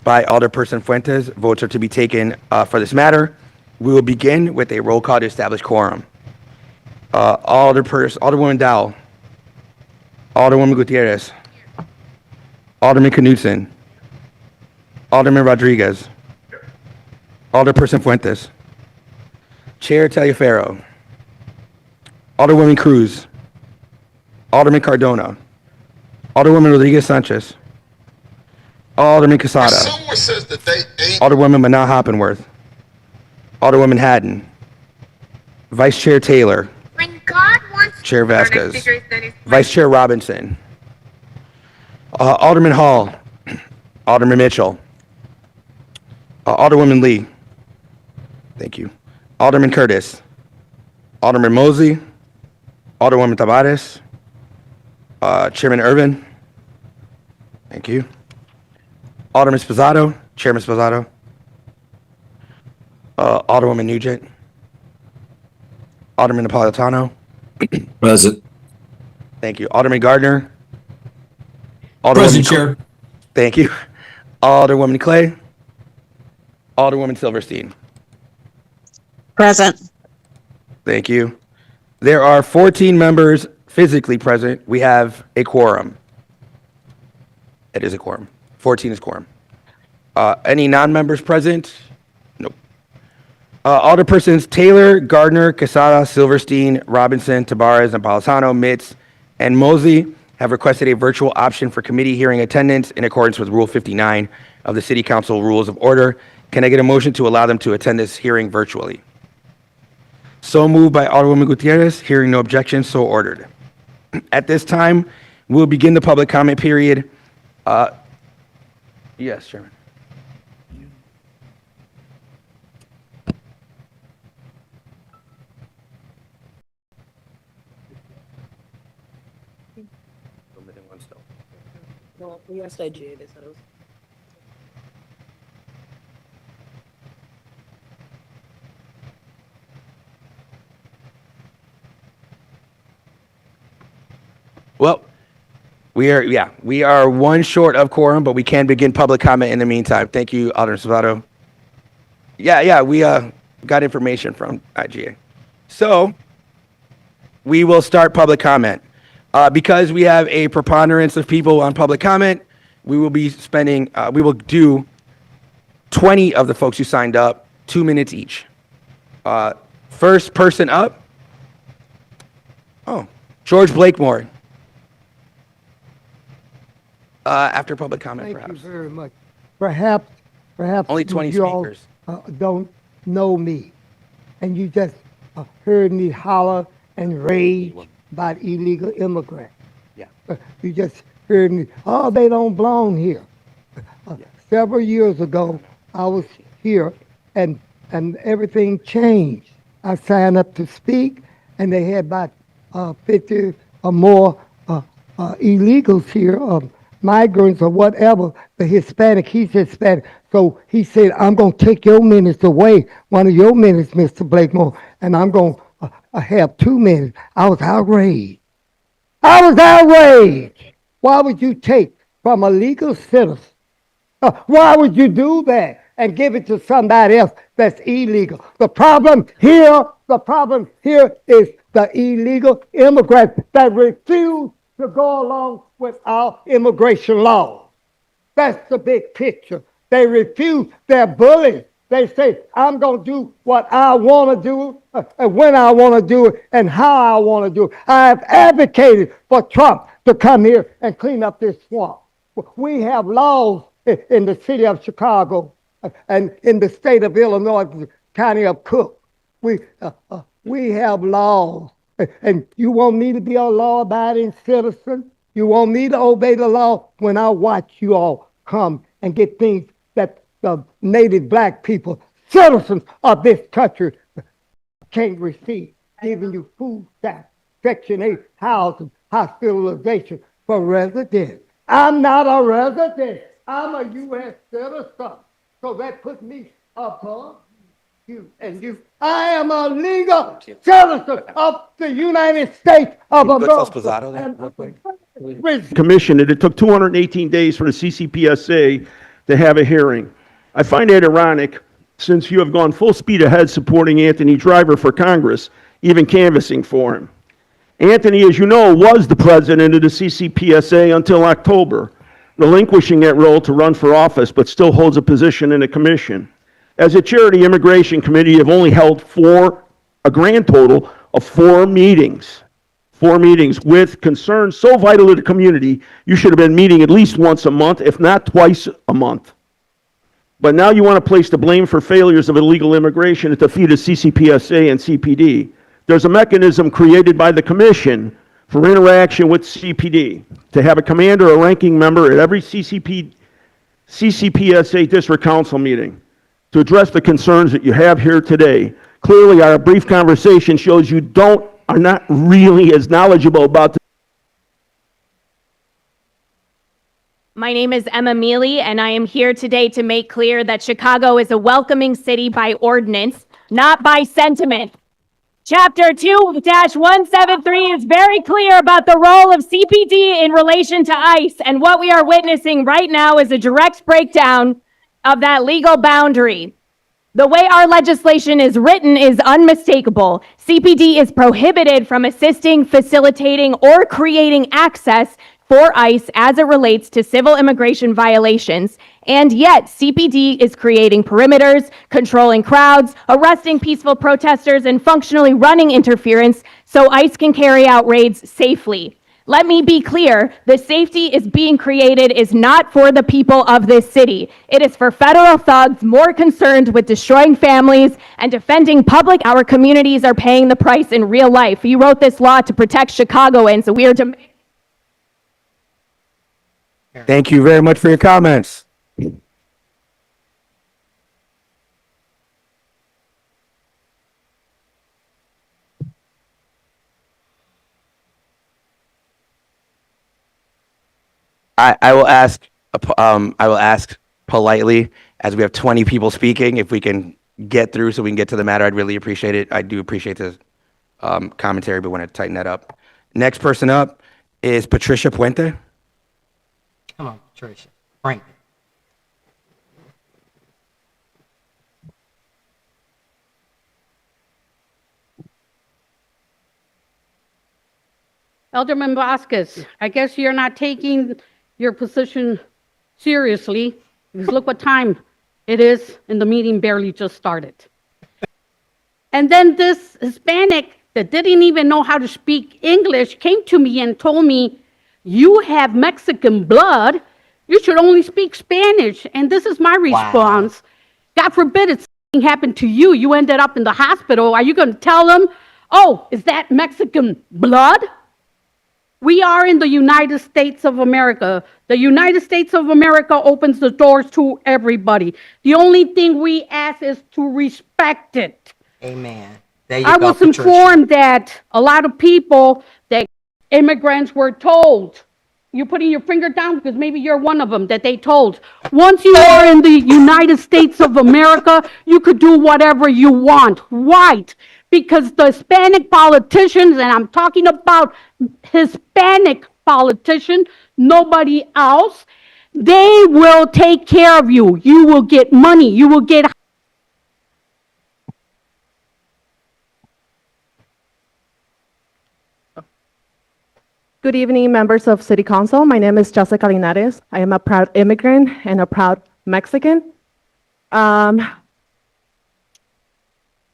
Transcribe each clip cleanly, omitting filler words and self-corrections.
by Alderperson Fuentes. Votes are to be taken for this matter. We will begin with a roll call to establish quorum. Alderwoman Dowell, Alderwoman Gutierrez, Alderman Knudsen, Alderman Rodriguez, Alderperson Fuentes, Chair Taliaferro, Alderwoman Cruz, Alderman Cardona, Alderwoman Rodriguez Sanchez, Alderman Quesada, Someone says that they ain't. Alderwoman Manal Hoppenworth, Alderwoman Haddon, Vice Chair Taylor, When God wants Chair Our next Vasquez, speaker is Dennis. Vice Chair Robinson, Alderman Hall, Alderman Mitchell, Alderwoman Lee, thank you, Alderman Curtis, Alderman Mosey, Alderwoman Tabares, Chairman Irvin, thank you, Alderman Sposato, Chairman Sposato, Alderwoman Nugent, Alderman Napolitano, Present. thank you, Alderman Gardner, Alderwoman Present, Chair. Thank you, Alderwoman Clay, Alderwoman Silverstein, Present. thank you. There are 14 members physically present. We have a quorum. It is a quorum. 14 is quorum. Any non-members present? Nope. Alderpersons Taylor, Gardner, Quesada, Silverstein, Robinson, Tabares, Napolitano, Mitz, and Mosey have requested a virtual option for committee hearing attendance in accordance with Rule 59 of the City Council Rules of Order. Can I get a motion to allow them to attend this hearing virtually? So moved by Alderwoman Gutierrez. Hearing no objection, so ordered. At this time, we'll begin the public comment period. Yes, Chairman. No, we are stagiaires. Well, we are one short of quorum, but we can begin public comment in the meantime. Thank you, Alderman Salvato. We got information from IGA. So we will start public comment. Because we have a preponderance of people on public comment, we will do 20 of the folks who signed up, 2 minutes each. First person up. Oh, George Blakemore. After public comment, Thank perhaps. you very much. Perhaps Only 20 you all, speakers. don't know me, and you just heard me holler and rage about illegal immigrants. Yeah. You just heard me, oh, they don't belong here. Several years ago, I was here, and everything changed. I signed up to speak, and they had about 50 or more illegals here, migrants or whatever. The Hispanic, he's Hispanic. So he said, I'm going to take your minutes away, one of your minutes, Mr. Blakemore, and I'm going to have 2 minutes. I was outraged. Why would you take from a legal citizen? Why would you do that and give it to somebody else that's illegal? The problem here is the illegal immigrants that refuse to go along with our immigration laws. That's the big picture. They refuse. They're bullies. They say, I'm going to do what I want to do, and when I want to do it, and how I want to do it. I have advocated for Trump to come here and clean up this swamp. We have laws in the city of Chicago and in the state of Illinois, the county of Cook. We have laws. And you want me to be a law-abiding citizen? You want me to obey the law when I watch you all come and get things that the native black people, citizens of this country, can't receive, giving you food stamps, Section 8 housing, hospitalization for residents. I'm not a resident. I'm a U.S. citizen. So that puts me above you and you. I am a legal citizen of the United States of America. Commission, and it took 218 days for the CCPSA to have a hearing. I find it ironic since you have gone full speed ahead supporting Anthony Driver for Congress, even canvassing for him. Anthony, as you know, was the president of the CCPSA until October, relinquishing that role to run for office, but still holds a position in the commission. As a chair of the Immigration Committee, you have only held a grand total of 4 meetings. 4 meetings with concerns so vital to the community, you should have been meeting at least once a month, if not twice a month. But now you want to place the blame for failures of illegal immigration at the feet of CCPSA and CPD. There's a mechanism created by the commission for interaction with CPD to have a commander or ranking member at every CCPSA district council meeting to address the concerns that you have here today. Clearly, our brief conversation shows you are not really as knowledgeable about the My name is Emma Mealy, and I am here today to make clear that Chicago is a welcoming city by ordinance, not by sentiment. Chapter 2-173 is very clear about the role of CPD in relation to ICE, and what we are witnessing right now is a direct breakdown of that legal boundary. The way our legislation is written is unmistakable. CPD is prohibited from assisting, facilitating, or creating access for ICE as it relates to civil immigration violations, and yet CPD is creating perimeters, controlling crowds, arresting peaceful protesters, and functionally running interference so ICE can carry out raids safely. Let me be clear, the safety is being created is not for the people of this city. It is for federal thugs more concerned with destroying families and defending public. Our communities are paying the price in real life. You wrote this law to protect Chicagoans, so we are demanding. Thank you very much for your comments. I will ask politely, as we have 20 people speaking, if we can get through so we can get to the matter. I'd really appreciate it. I do appreciate the commentary, but want to tighten that up. Next person up is Patricia Puente. Come on, Tricia. Bring it. Alderman Vasquez, I guess you're not taking your position seriously, because look what time it is, and the meeting barely just started. And then this Hispanic that didn't even know how to speak English came to me and told me, "You have Mexican blood, you should only speak Spanish." And this is my response. Wow. God forbid it's something happened to you. You ended up in the hospital. Are you going to tell them, "Oh, is that Mexican blood?" We are in the United States of America. The United States of America opens the doors to everybody. The only thing we ask is to respect it. Amen. There you I go, was Patricia. informed that a lot of people, that immigrants were told, you're putting your finger down because maybe you're one of them, that they told, once you are in the United States of America, you could do whatever you want. Right. Because the Hispanic politicians, and I'm talking about Hispanic politicians, nobody else, they will take care of you. You will get money. You will get. Good evening, members of City Council. My name is Jessica Linares. I am a proud immigrant and a proud Mexican.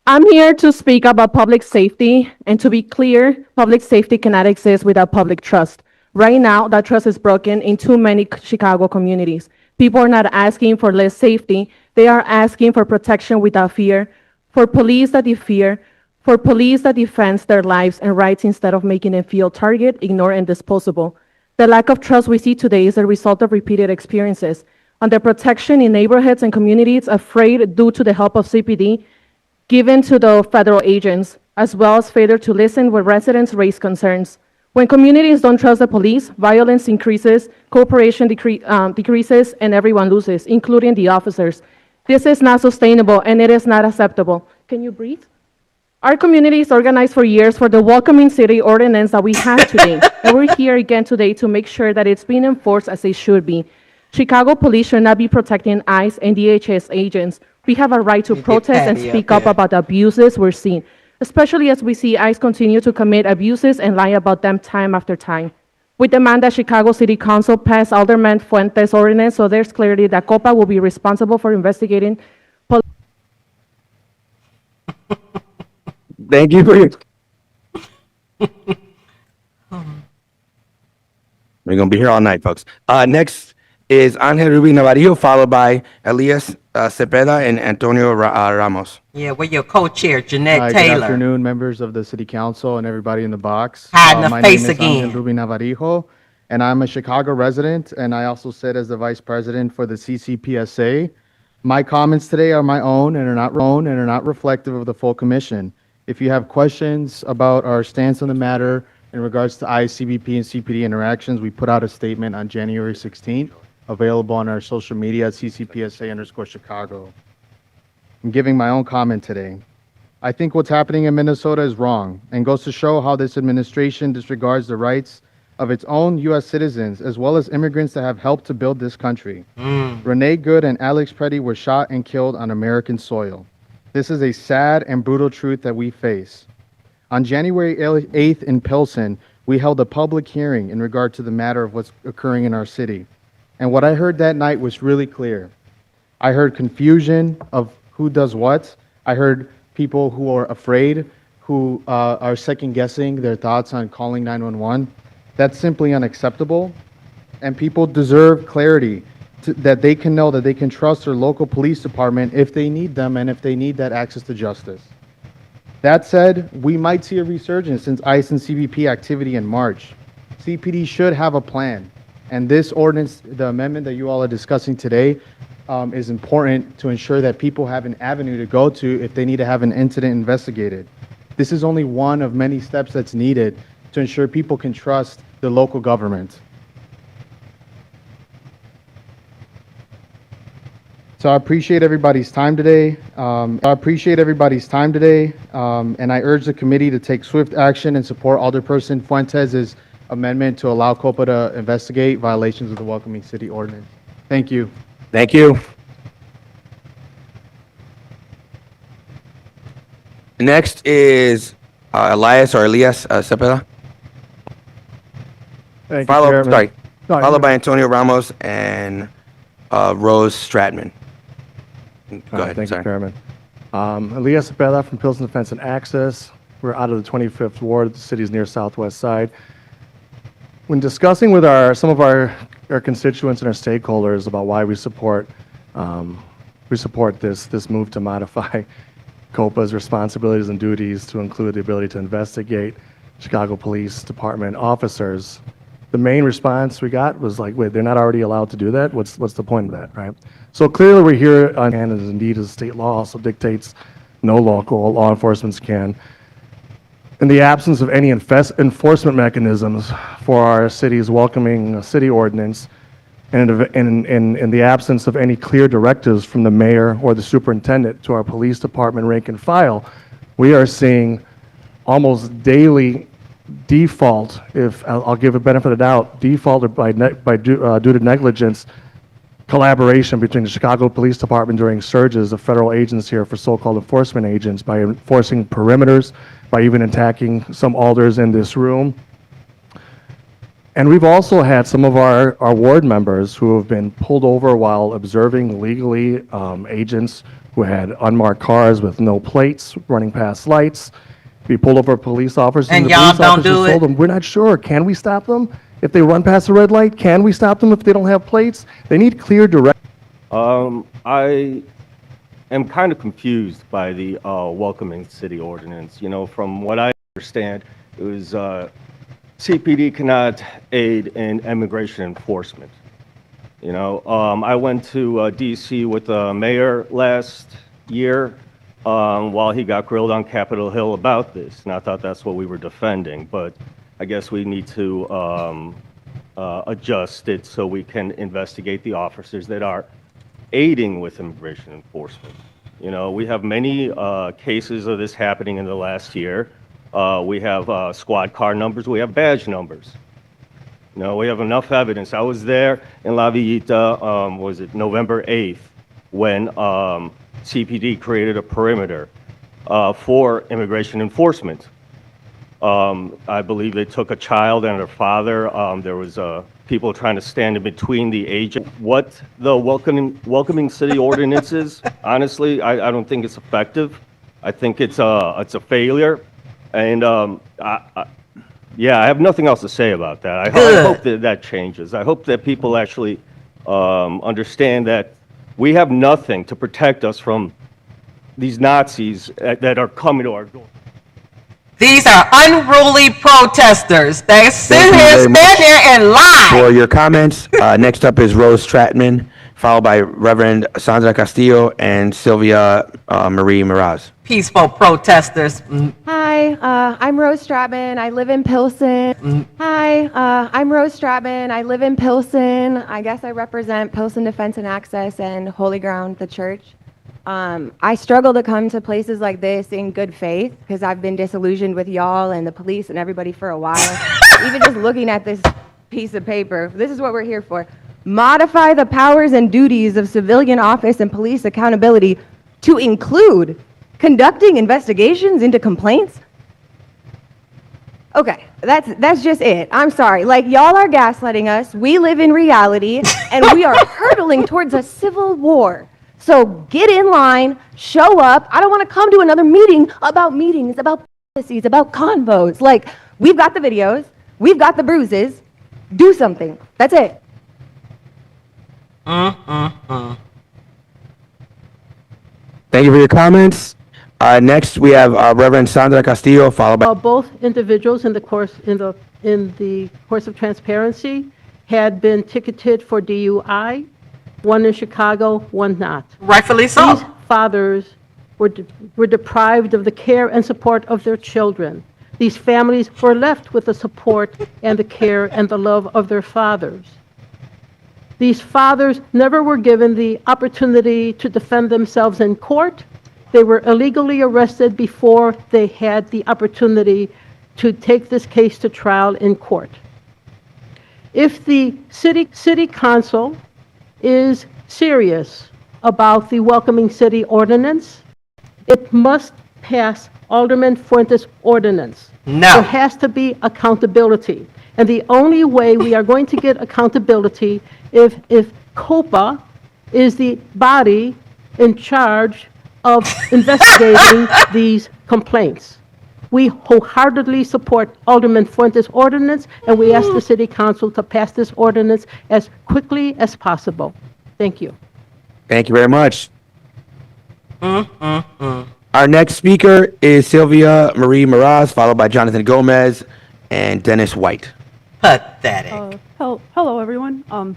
I'm here to speak about public safety, and to be clear, public safety cannot exist without public trust. Right now, that trust is broken in too many Chicago communities. People are not asking for less safety. They are asking for protection without fear, for police that they fear, for police that defend their lives and rights instead of making them feel targeted, ignored, and disposable. The lack of trust we see today is a result of repeated experiences. Under protection in neighborhoods and communities afraid due to the help of CPD, given to the federal agents, as well as failure to listen when residents raise concerns. When communities don't trust the police, violence increases, cooperation decreases, and everyone loses, including the officers. This is not sustainable, and it is not acceptable. Can you breathe? Our community is organized for years for the welcoming city ordinance that we have today, and we're here again today to make sure that it's being enforced as it should be. Chicago police should not be protecting ICE and DHS agents. We have a right to Get protest and Patty up speak up here. about the abuses we're seeing, especially as we see ICE continue to commit abuses and lie about them time after time. We demand that Chicago City Council pass Alderman Fuentes' ordinance so there's clarity that COPA will be responsible for investigating Thank you for your. We're gonna be here all night, folks. Next is Angel Ruby Navarro, followed by Elias Cepeda and Antonio Ramos. Yeah, we're your co-chair, Jeanette Hi, good Taylor. afternoon, members of the City Council and everybody in the box. Hiding the My face name is again. Angel Ruby Navarrijo, and I'm a Chicago resident, and I also sit as the vice president for the CCPSA. My comments today are my own and are not reflective of the full commission. If you have questions about our stance on the matter in regards to ICBP and CPD interactions, we put out a statement on January 16th, available on our social media at CCPSA_Chicago. I'm giving my own comment today. I think what's happening in Minnesota is wrong and goes to show how this administration disregards the rights of its own U.S. citizens as well as immigrants that have helped to build this country. Renee Good and Alex Preddy were shot and killed on American soil. This is a sad and brutal truth that we face. On January 8th in Pilsen, we held a public hearing in regard to the matter of what's occurring in our city. And what I heard that night was really clear. I heard confusion of who does what. I heard people who are afraid, who are second guessing their thoughts on calling 911. That's simply unacceptable. And people deserve clarity that they can know that they can trust their local police department if they need them and if they need that access to justice. That said, we might see a resurgence since ICE and CBP activity in March. CPD should have a plan. And this ordinance, the amendment that you all are discussing today, is important to ensure that people have an avenue to go to if they need to have an incident investigated. This is only one of many steps that's needed to ensure people can trust the local government. So I appreciate everybody's time today. And I urge the committee to take swift action and support Alderperson Fuentes' amendment to allow COPA to investigate violations of the Welcoming City Ordinance. Thank you. Thank you. Next is Elias Cepeda. Thank you, Chairman. No, Followed by Antonio Ramos and Rose Stratman. Go ahead. Thank sorry. you, Chairman. Elias Cepeda from Pilsen Defense and Access. We're out of the 25th Ward, the city's near southwest side. When discussing with some of our constituents and our stakeholders about why we support this move to modify COPA's responsibilities and duties to include the ability to investigate Chicago Police Department officers, the main response we got was like, wait, they're not already allowed to do that? What's the point of that, right? So clearly we're here on, and indeed as state law also dictates no local law enforcement can. In the absence of any enforcement mechanisms for our city's welcoming city ordinance, and in the absence of any clear directives from the mayor or the superintendent to our police department rank and file, we are seeing almost daily default, if I'll give a benefit of the doubt, default due to negligence, collaboration between the Chicago Police Department during surges of federal agents here for so-called enforcement agents by enforcing perimeters, by even attacking some alders in this room. And we've also had some of our ward members who have been pulled over while observing legally agents who had unmarked cars with no plates running past lights. We pulled over police officers. And the y'all police don't officers do told it? them, we're not sure. Can we stop them if they run past the red light? Can we stop them if they don't have plates? They need clear direct. I am kind of confused by the welcoming city ordinance. You know, from what I understand, it was CPD cannot aid in immigration enforcement. You know, I went to DC with the mayor last year while he got grilled on Capitol Hill about this, and I thought that's what we were defending. But I guess we need to adjust it so we can investigate the officers that are aiding with immigration enforcement. You know, we have many cases of this happening in the last year. We have squad car numbers, we have badge numbers. No, we have enough evidence. I was there in La Villita, was it November 8th, when CPD created a perimeter for immigration enforcement. I believe they took a child and her father. There was people trying to stand in between the agent. What the welcoming city ordinance is, honestly, I don't think it's effective. I think it's a failure, and yeah, I have nothing else to say about that. I hope that that changes. I hope that people actually understand that we have nothing to protect us from these Nazis that are coming to our door. These are unruly protesters. They sit Thank you here, very much stand here, and lie. for your comments. Next up is Rose Stratman, followed by Reverend Sandra Castillo and Sylvia Marie Miraz. Peaceful protesters. Hi, I'm Rose Stratman. I live in Pilsen. Hi, I'm Rose Stratman. I live in Pilsen. I guess I represent Pilsen Defense and Access and Holy Ground, the church. I struggle to come to places like this in good faith because I've been disillusioned with y'all and the police and everybody for a while. Even just looking at this piece of paper, this is what we're here for. Modify the powers and duties of civilian office and police accountability to include conducting investigations into complaints? Okay, that's just it. I'm sorry. Like, y'all are gaslighting us. We live in reality, and we are hurtling towards a civil war. So get in line, show up. I don't want to come to another meeting, about policies, about convos. Like, we've got the videos, we've got the bruises. Do something. That's it. Thank you for your comments. Next, we have Reverend Sandra Castillo, followed by Both individuals in the course of transparency had been ticketed for DUI, one in Chicago, one not. Rightfully so. These fathers were deprived of the care and support of their children. These families were left with the support and the care and the love of their fathers. These fathers never were given the opportunity to defend themselves in court. They were illegally arrested before they had the opportunity to take this case to trial in court. If the city council is serious about the Welcoming City Ordinance, it must pass Alderman Fuentes' ordinance. No. There has to be accountability. And the only way we are going to get accountability if COPA is the body in charge of investigating these complaints. We wholeheartedly support Alderman Fuentes' ordinance, and we ask the City Council to pass this ordinance as quickly as possible. Thank you. Thank you very much. Our next speaker is Sylvia Marie Miraz, followed by Jonathan Gomez and Dennis White. Pathetic. Hello, everyone. I'm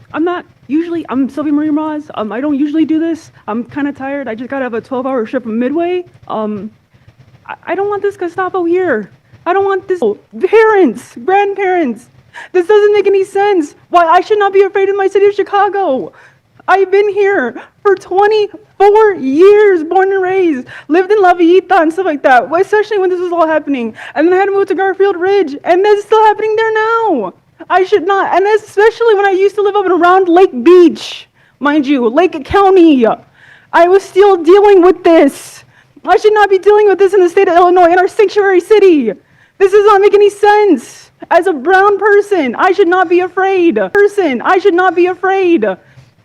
Sylvia Marie Miraz. I don't usually do this. I'm kind of tired. I just got to have a 12-hour shift from Midway. I don't want this Gestapo here. I don't want this. Parents, grandparents. This doesn't make any sense. Why I should not be afraid in my city of Chicago. I've been here for 24 years, born and raised, lived in La Villita and stuff like that, especially when this was all happening. And then I had to move to Garfield Ridge, and that's still happening there now. I should not, and especially when I used to live up and around Lake Beach, mind you, Lake County. I was still dealing with this. I should not be dealing with this in the state of Illinois, in our sanctuary city. This does not make any sense. As a brown person, I should not be afraid. I should not be afraid.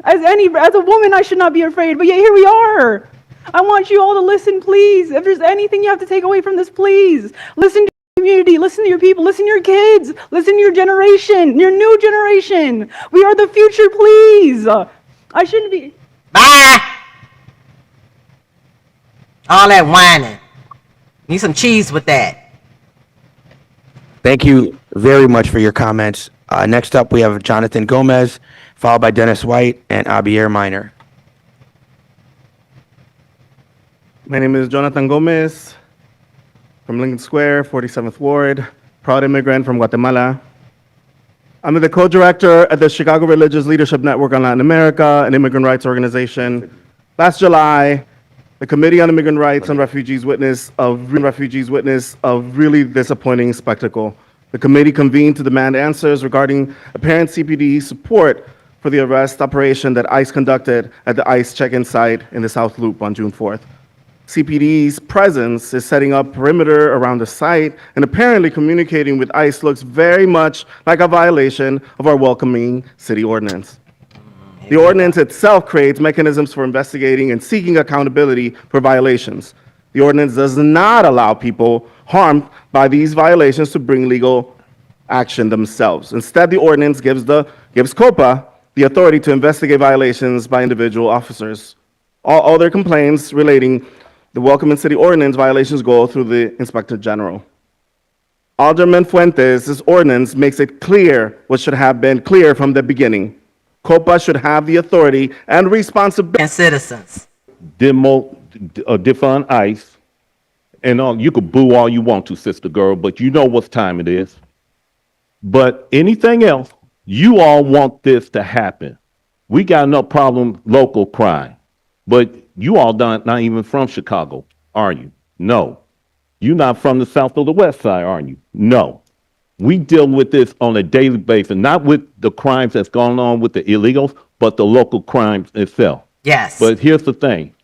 As a woman, I should not be afraid, but yet here we are. I want you all to listen, please. If there's anything you have to take away from this, please. Listen to your community, listen to your people, listen to your kids, listen to your generation, your new generation. We are the future, please. I shouldn't be. Bye. All that whining. Need some cheese with that. Thank you very much for your comments. Next up, we have Jonathan Gomez, followed by Dennis White and Abier Minor. My name is Jonathan Gomez from Lincoln Square, 47th Ward, proud immigrant from Guatemala. I'm the co-director at the Chicago Religious Leadership Network on Latin America, an immigrant rights organization. Last July, the Committee on Immigrant Rights and Refugees witnessed a really disappointing spectacle. The committee convened to demand answers regarding apparent CPD support for the arrest operation that ICE conducted at the ICE check-in site in the South Loop on June 4th. CPD's presence is setting up perimeter around the site, and apparently communicating with ICE looks very much like a violation of our welcoming city ordinance. The ordinance itself creates mechanisms for investigating and seeking accountability for violations. The ordinance does not allow people harmed by these violations to bring legal action themselves. Instead, the ordinance gives COPA the authority to investigate violations by individual officers. All other complaints relating the Welcoming City Ordinance violations go through the Inspector General. Alderman Fuentes' ordinance makes it clear what should have been clear from the beginning. COPA should have the authority and responsibility. And citizens. Defund ICE, and you could boo all you want to, sister girl, but you know what time it is. But anything else, you all want this to happen. We got enough problem, local crime, but you all not even from Chicago, are you? No. You're not from the South or the West Side, are you? No. We deal with this on a daily basis, not with the crimes that's going on with the illegals, but the local crimes itself. Yes. But here's the thing.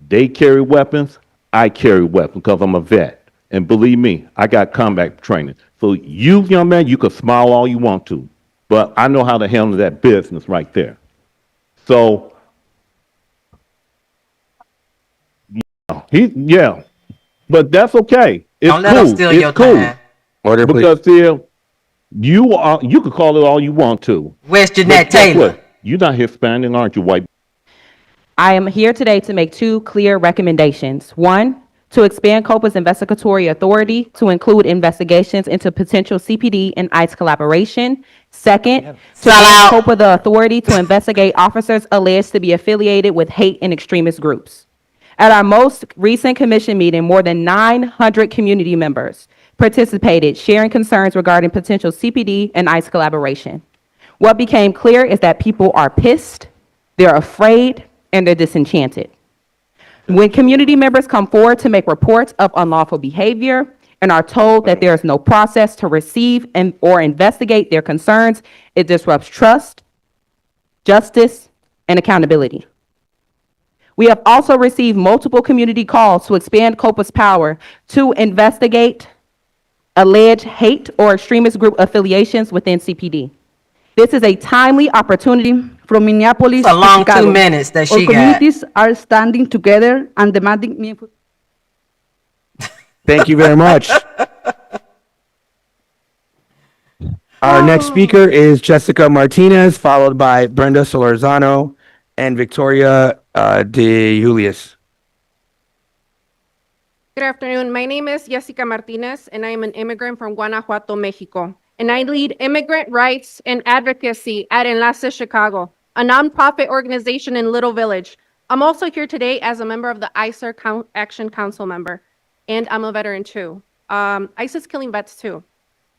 They carry weapons, I carry weapons because I'm a vet. And believe me, I got combat training. So you, young man, you can smile all you want to, but I know how to handle that business right there. So, yeah, but that's okay. It's Don't let cool. them steal It's your cool. time. Order, please. Because you could call it all you want to. Where's But Jeanette guess Taylor? what? You're not Hispanic, aren't you, white? I am here today to make two clear recommendations. One, to expand COPA's investigatory authority to include investigations into potential CPD and ICE collaboration. Second, to grant COPA the authority to investigate officers alleged to be affiliated with hate and extremist groups. At our most recent commission meeting, more than 900 community members participated, sharing concerns regarding potential CPD and ICE collaboration. What became clear is that people are pissed, they're afraid, and they're disenchanted. When community members come forward to make reports of unlawful behavior and are told that there is no process to receive or investigate their concerns, it disrupts trust, justice, and accountability. We have also received multiple community calls to expand COPA's power to investigate alleged hate or extremist group affiliations within CPD. This is a timely opportunity from Minneapolis It's a to long Chicago. 2 minutes that Our she got. communities are standing together and demanding meaningful. Thank you very much. Our next speaker is Jessica Martinez, followed by Brenda Solorzano and Victoria de Julius. Good afternoon. My name is Jessica Martinez, and I am an immigrant from Guanajuato, Mexico. And I lead immigrant rights and advocacy at Enlace Chicago, a nonprofit organization in Little Village. I'm also here today as a member of the ICER Action Council member, and I'm a veteran too. ICE is killing vets too,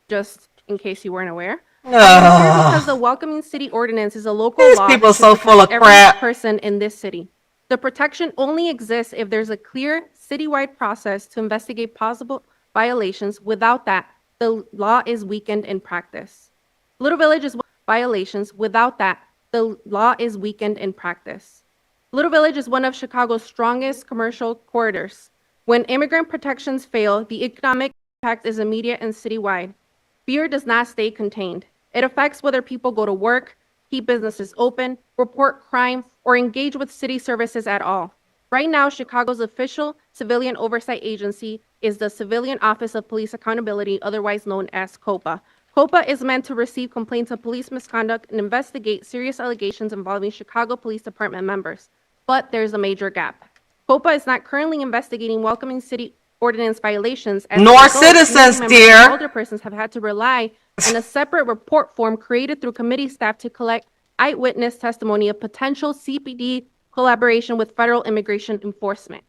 just in case you weren't aware. I'm here because the Welcoming City Ordinance is a local These law people that should so full of protect crap. every person in this city. The protection only exists if there's a clear citywide process to investigate possible violations. Without that, the law is weakened in practice. Little Village is violations. Without that, the law is weakened in practice. Little Village is one of Chicago's strongest commercial corridors. When immigrant protections fail, the economic impact is immediate and citywide. Fear does not stay contained. It affects whether people go to work, keep businesses open, report crime, or engage with city services at all. Right now, Chicago's official civilian oversight agency is the Civilian Office of Police Accountability, otherwise known as COPA. COPA is meant to receive complaints of police misconduct and investigate serious allegations involving Chicago Police Department members. But there's a major gap. COPA is not currently investigating Welcoming City Ordinance violations. As Nor a result, citizens, community members dear. and older persons have had to rely on a separate report form created through committee staff to collect eyewitness testimony of potential CPD collaboration with federal immigration enforcement.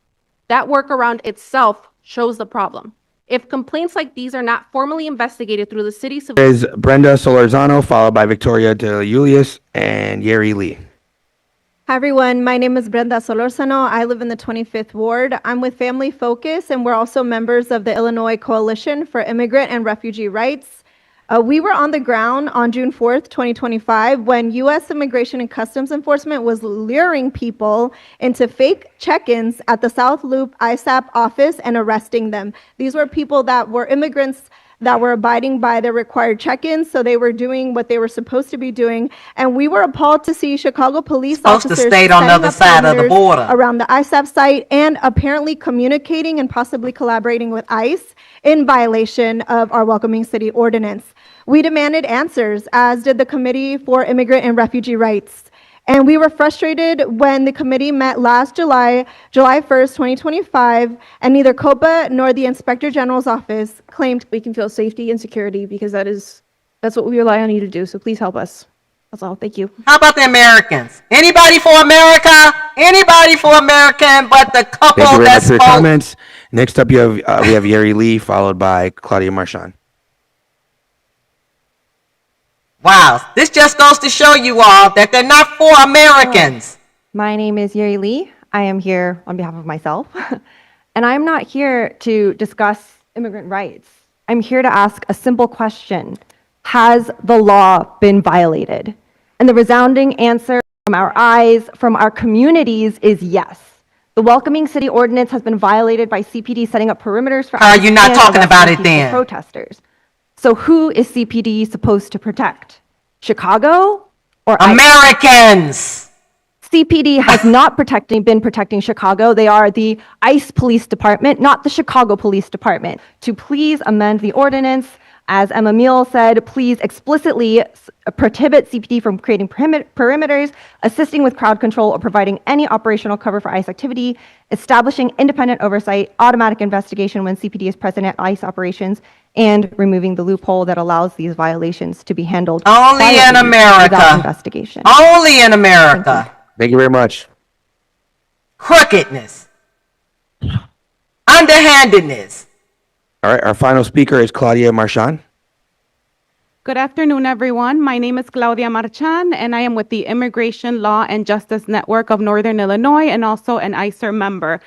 That workaround itself shows the problem. If complaints like these are not formally investigated through the city civil Is Brenda Solorzano, followed by Victoria de Julius and Yeri Lee. Hi, everyone. My name is Brenda Solorzano. I live in the 25th Ward. I'm with Family Focus, and we're also members of the Illinois Coalition for Immigrant and Refugee Rights. We were on the ground on June 4th, 2025, when U.S. Immigration and Customs Enforcement was luring people into fake check-ins at the South Loop ISAP office and arresting them. These were people that were immigrants that were abiding by the required check-ins, so they were doing what they were supposed to be doing. And we were appalled to see Chicago police officers stay on the other side of the perimeters border around the ISAP site and apparently communicating and possibly collaborating with ICE in violation of our Welcoming City Ordinance. We demanded answers, as did the Committee for Immigrant and Refugee Rights. And we were frustrated when the committee met last July 1st, 2025, and neither COPA nor the Inspector General's office claimed We can feel safety and security because that's what we rely on you to do. So please help us. That's all. Thank you. How about the Americans? Anybody for America? Anybody for American but the couple Thank you very that much for your spoke? comments. Next up, we have Yeri Lee, followed by Claudia Marchand. Wow, this just goes to show you all that they're not for Americans. My name is Yeri Lee. I am here on behalf of myself. And I'm not here to discuss immigrant rights. I'm here to ask a simple question. Has the law been violated? And the resounding answer from our eyes, from our communities, is yes. The Welcoming City Ordinance has been violated by CPD setting up perimeters for How are you not and talking about arresting it peaceful then? protesters. So who is CPD supposed to protect? Chicago or Americans? CPD has not been protecting Chicago. They are the ICE Police Department, not the Chicago Police Department. To please amend the ordinance, as Emma Meal said, please explicitly prohibit CPD from creating perimeters, assisting with crowd control, or providing any operational cover for ICE activity, establishing independent oversight, automatic investigation when CPD is present at ICE operations, and removing the loophole that allows these violations to be handled Only in quietly America. without investigation. Only in America. Thank you very much. Crookedness. Underhandedness. All right, our final speaker is Claudia Marchand. Good afternoon, everyone. My name is Claudia Marchand, and I am with the Immigration Law and Justice Network of Northern Illinois and also an ICER member.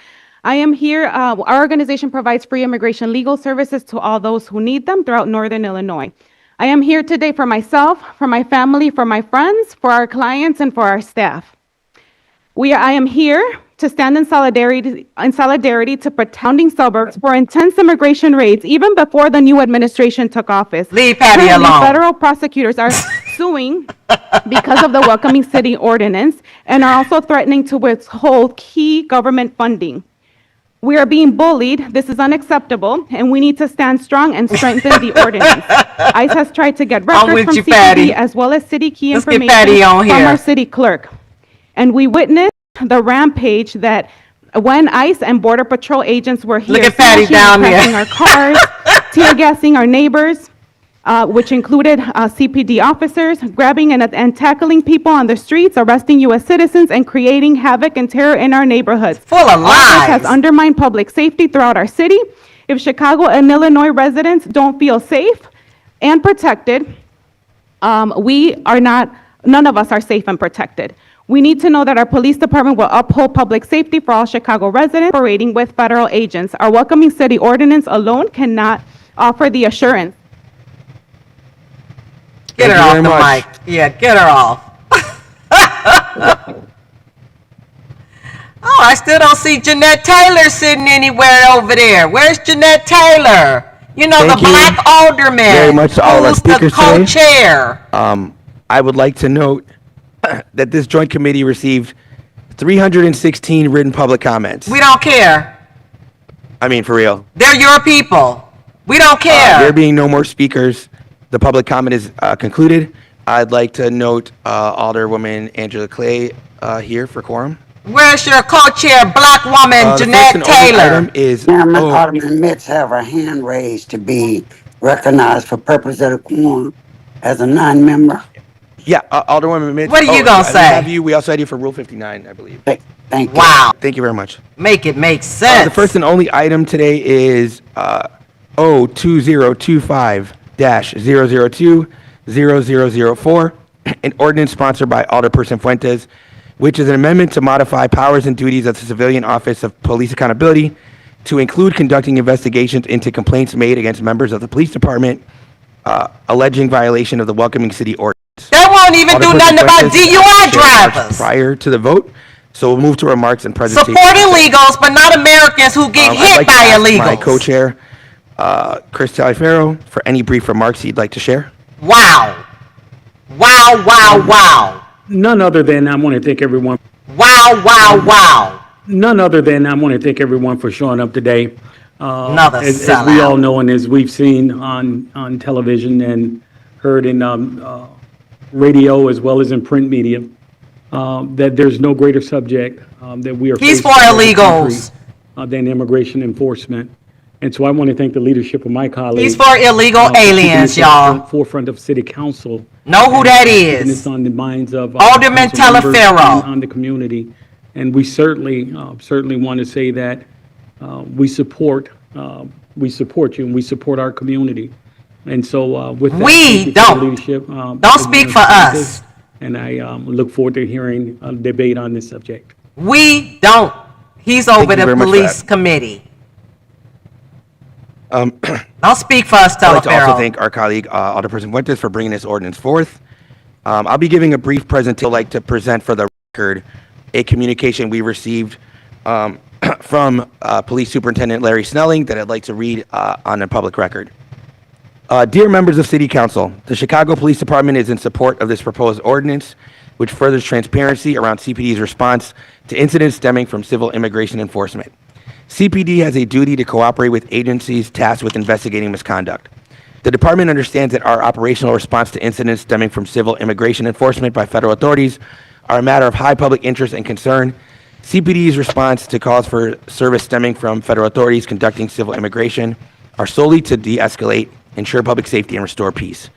I am here, our organization provides free immigration legal services to all those who need them throughout Northern Illinois. I am here today for myself, for my family, for my friends, for our clients, and for our staff. I am here to stand in solidarity to protecting suburbs for intense immigration raids even before the new administration took office. Leave Patty Currently, alone. Federal prosecutors are suing because of the Welcoming City Ordinance and are also threatening to withhold key government funding. We are being bullied. This is unacceptable, and we need to stand strong and strengthen the ordinance. ICE has tried to get I'm records with from you, CPD Patty. as well as city key Let's get information Patty on from here. our city clerk. And we witnessed the rampage that when ICE and Border Patrol agents were here, Look at Patty smashing down and there. crashing our cars, tear gassing our neighbors, which included CPD officers, grabbing and tackling people on the streets, arresting U.S. citizens, and creating havoc and terror in our neighborhoods. Full of All this lies. has undermined public safety throughout our city. If Chicago and Illinois residents don't feel safe and protected, none of us are safe and protected. We need to know that our police department will uphold public safety for all Chicago residents, cooperating with federal agents. Our Welcoming City Ordinance alone cannot offer the assurance. Get her Thank you off very the much. mic. Yeah, get her off. Oh, I still don't see Jeanette Taylor sitting anywhere over there. Where's Jeanette Taylor? You know, Thank the you black alderman. very much to all of our who's the speakers today. co-chair. I would like to note that this joint committee received 316 written public comments. We don't care. I mean, for real. They're your people. We don't care. There being no more speakers, the public comment is concluded. I'd like to note Alderwoman Angela Clay here for quorum. Where's your co-chair, black woman, The Jeanette first and only Taylor? item is Chairman, Alderman Mitts have her hand raised to be recognized for purpose of the quorum as a non-member. yeah, Alderwoman Mitz. What are you gonna I didn't say? have you. We also had you for Rule 59, I believe. Thank you. Wow. Thank you very much. Make it make sense. The first and only item today is 02025-002-0004, an ordinance sponsored by Alderperson Fuentes, which is an amendment to modify powers and duties of the Civilian Office of Police Accountability to include conducting investigations into complaints made against members of the police department alleging violation of the Welcoming City ordinance. They won't even do Alderperson nothing about Fuentes DUI shared remarks drivers. prior to the vote, so we'll move to remarks and presentation. Support illegals, but not Americans who get I'd hit like to by ask illegals. my co-chair, Chris Taliaferro, for any brief remarks he'd like to share. Wow. Wow, wow, wow. None other than I want to thank everyone. Wow, wow, wow. None other than I want to thank everyone for showing up today. Another as we sellout. all know and as we've seen on television and heard in radio as well as in print media, that there's no greater subject that we are He's facing for as a illegals. country, than immigration enforcement. And so I want to thank the leadership of my colleagues. He's for illegal keeping aliens, this at the y'all. forefront of City Council. Know who that Keeping is. this on the minds of Alderman council members Taliaferro. and on the community. And we certainly want to say that we support you and we support our community. And so with that, We thank you for the don't. leadership. Don't speak for us. And I look forward to hearing a debate on this subject. We don't. He's Thank over you the very much for police that. committee. Don't speak for us, I'd like to also Taliaferro. thank our colleague, Alderperson Fuentes, for bringing this ordinance forth. I'll be giving a brief presentation. I'd like to present for the record a communication we received from Police Superintendent Larry Snelling that I'd like to read on the public record. Dear members of City Council, the Chicago Police Department is in support of this proposed ordinance, which furthers transparency around CPD's response to incidents stemming from civil immigration enforcement. CPD has a duty to cooperate with agencies tasked with investigating misconduct. The department understands that our operational response to incidents stemming from civil immigration enforcement by federal authorities are a matter of high public interest and concern. CPD's response to calls for service stemming from federal authorities conducting civil immigration are solely to de-escalate, ensure public safety, and restore peace.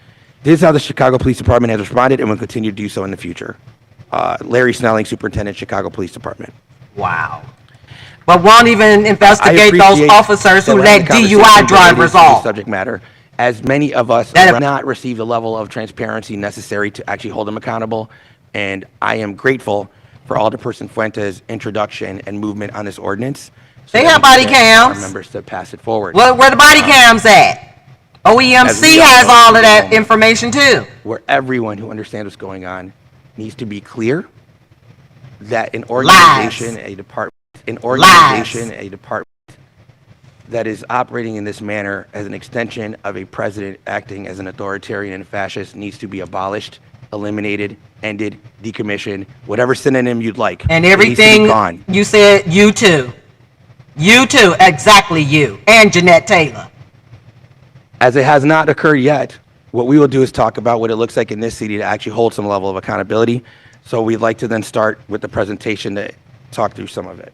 This is how the Chicago Police Department has responded and will continue to do so in the future. Larry Snelling, Superintendent, Chicago Police Department. Wow. But won't even I investigate those appreciate officers that who we're let having a DUI conversation drivers related to this off. Subject matter, as many of us have not received the level of transparency necessary to actually hold them accountable, and I am grateful for Alderperson Fuentes' introduction and movement on this ordinance. so They that have we can body get our cams. members to pass it forward. Where the body cams at? As OEMC we all has know, all of that moment information too. Where everyone who understands what's going on needs to be clear that an organization, a department that is operating in this manner as an extension of a president acting as an authoritarian and fascist needs to be abolished, eliminated, ended, decommissioned, whatever synonym you'd like. And It needs to be everything gone. you said, you too. You too, exactly you. And Jeanette Taylor. As it has not occurred yet, what we will do is talk about what it looks like in this city to actually hold some level of accountability. So we'd like to then start with the presentation to talk through some of it.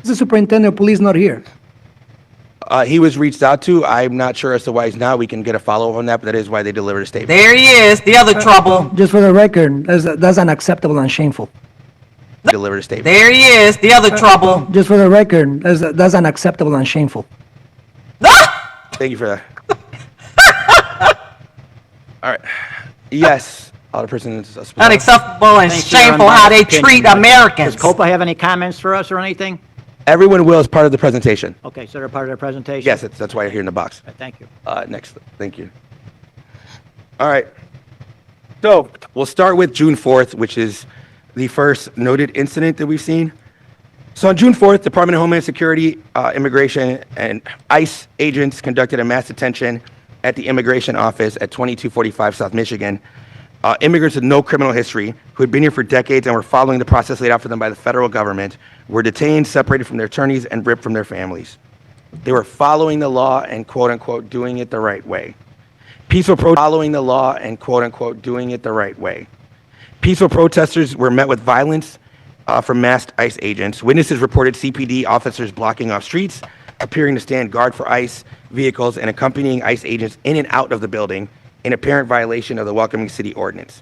The superintendent of police not here. He was reached out to. I'm not sure as to why he's not. We can get a follow-up on that, but that is why they delivered a statement. There he is, the other trouble. Just for the record, that's unacceptable and shameful. Delivered a statement. There he is, the other trouble. Just for the record, that's unacceptable and shameful. Thank you for that. All right. Yes, Alderperson. Unacceptable and shameful how they treat Americans. Does COPA have any comments for us or anything? Everyone will as part of the presentation. Okay, so they're part of their presentation? Yes, that's why you're here in the box. Thank you. Next, thank you. All right. So we'll start with June 4th, which is the first noted incident that we've seen. So on June 4th, Department of Homeland Security, Immigration, and ICE agents conducted a mass detention at the immigration office at 2245 South Michigan. Immigrants with no criminal history who had been here for decades and were following the process laid out for them by the federal government were detained, separated from their attorneys, and ripped from their families. They were following the law and quote unquote doing it the right way. Following the law and quote unquote doing it the right way. Peaceful protesters were met with violence from masked ICE agents. Witnesses reported CPD officers blocking off streets, appearing to stand guard for ICE vehicles and accompanying ICE agents in and out of the building in apparent violation of the Welcoming City Ordinance.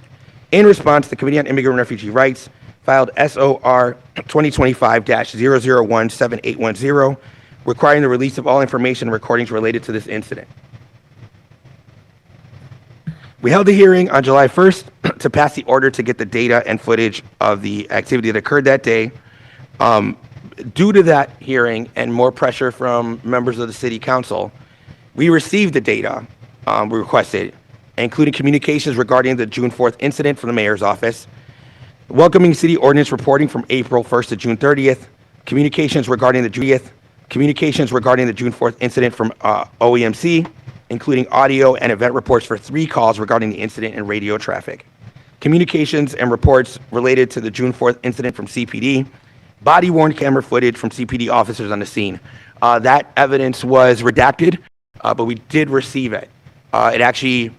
In response, the Committee on Immigrant and Refugee Rights filed SOR 2025-0017810, requiring the release of all information and recordings related to this incident. We held a hearing on July 1st to pass the order to get the data and footage of the activity that occurred that day. due to that hearing and more pressure from members of the city council, we received the data we requested, including communications regarding the June 4th incident from the mayor's office, welcoming city ordinance reporting from April 1st to June 30th, communications regarding the June 4th incident from OEMC, including audio and event reports for 3 calls regarding the incident and radio traffic, communications and reports related to the June 4th incident from CPD, body-worn camera footage from CPD officers on the scene. That evidence was redacted, but we did receive it. It actually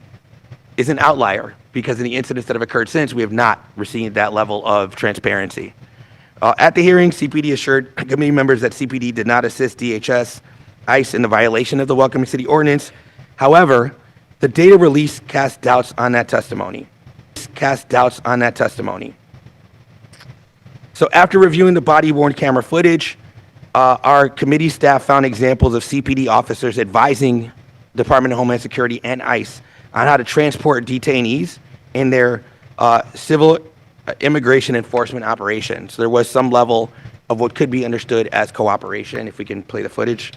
is an outlier because in the incidents that have occurred since, we have not received that level of transparency. At the hearing, CPD assured committee members that CPD did not assist DHS, ICE in the violation of the Welcoming City Ordinance. However, the data release cast doubts on that testimony. So after reviewing the body-worn camera footage, our committee staff found examples of CPD officers advising Department of Homeland Security and ICE on how to transport detainees in their civil immigration enforcement operations. So there was some level of what could be understood as cooperation, if we can play the footage.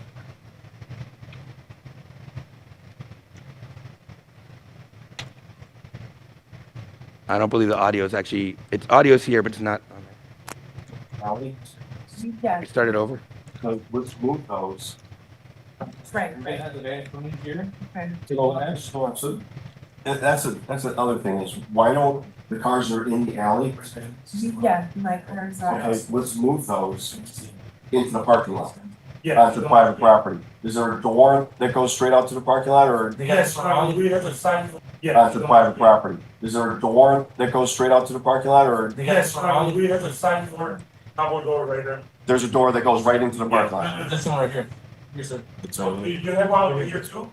I don't believe the audio is actually, audio's here, but it's not. We started over. Let's move those. Right. So that's another thing is why don't the cars that are in the alley? Yeah, my cars are. Okay, let's move those into the parking lot. Onto private property. Is there a door that goes straight out to the parking lot or? Yes, we have a sign. Onto private property. Is there a door that goes straight out to the parking lot or? Yes, we have a sign for it. Not one door right there. There's a door that goes right into the parking lot. This one right here. Here's a. So you have one over here too?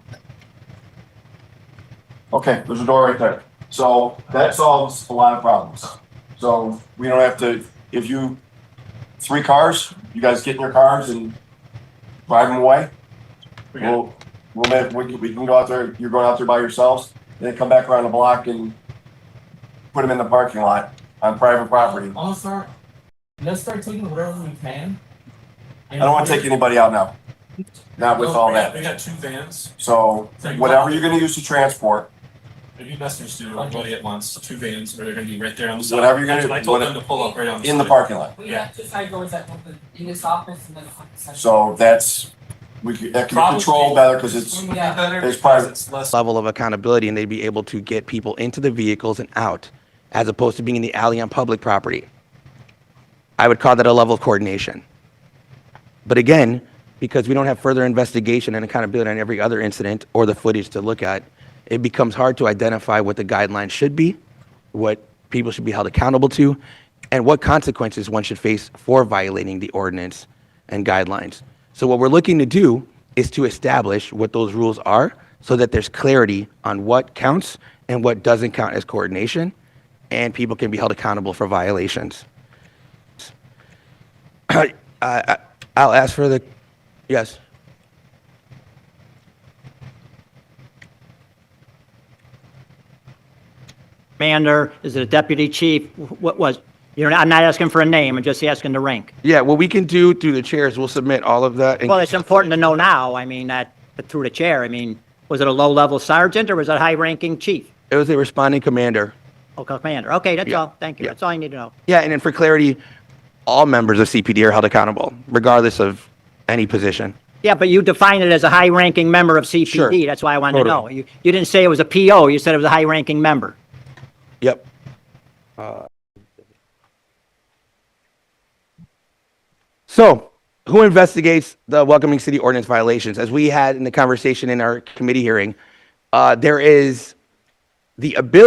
Okay, there's a door right there. So that solves a lot of problems. So we don't have to, if you, 3 cars, you guys get in your cars and drive them away. We can go out there, you're going out there by yourselves, and then come back around the block and put them in the parking lot on private property. Let's start taking whatever we can. I don't want to take anybody out now. Not with all We that. got 2 vans. So whatever you're gonna use to transport, If you message to everybody at once, 2 vans, where they're gonna be right there on the side. whatever you're gonna, I told them to pull up right on the in the side. parking lot. We got 2 side doors that open in this office and then. So that can be controlled better because it's private. Level of accountability, and they'd be able to get people into the vehicles and out, as opposed to being in the alley on public property. I would call that a level of coordination. But again, because we don't have further investigation and accountability on every other incident or the footage to look at, it becomes hard to identify what the guidelines should be, what people should be held accountable to, and what consequences one should face for violating the ordinance and guidelines. So what we're looking to do is to establish what those rules are so that there's clarity on what counts and what doesn't count as coordination, and people can be held accountable for violations. I'll ask for the, yes. Commander, is it a deputy chief? What was, I'm not asking for a name, I'm just asking the rank. Yeah, what we can do through the chairs, we'll submit all of that. Well, it's important to know now, I mean, that through the chair, I mean, was it a low-level sergeant or was it a high-ranking chief? It was a responding commander. Oh, commander, okay, that's Yeah. all, thank you, Yeah. that's all I need to know. Yeah, and then for clarity, all members of CPD are held accountable, regardless of any position. Yeah, but you define it as a high-ranking member of CPD, Sure. that's why I wanted to know. Totally. You didn't say it was a PO, you said it was a high-ranking member. Yep. So, who investigates the Welcoming City Ordinance violations? As we had in the conversation in our committee hearing, there is the ability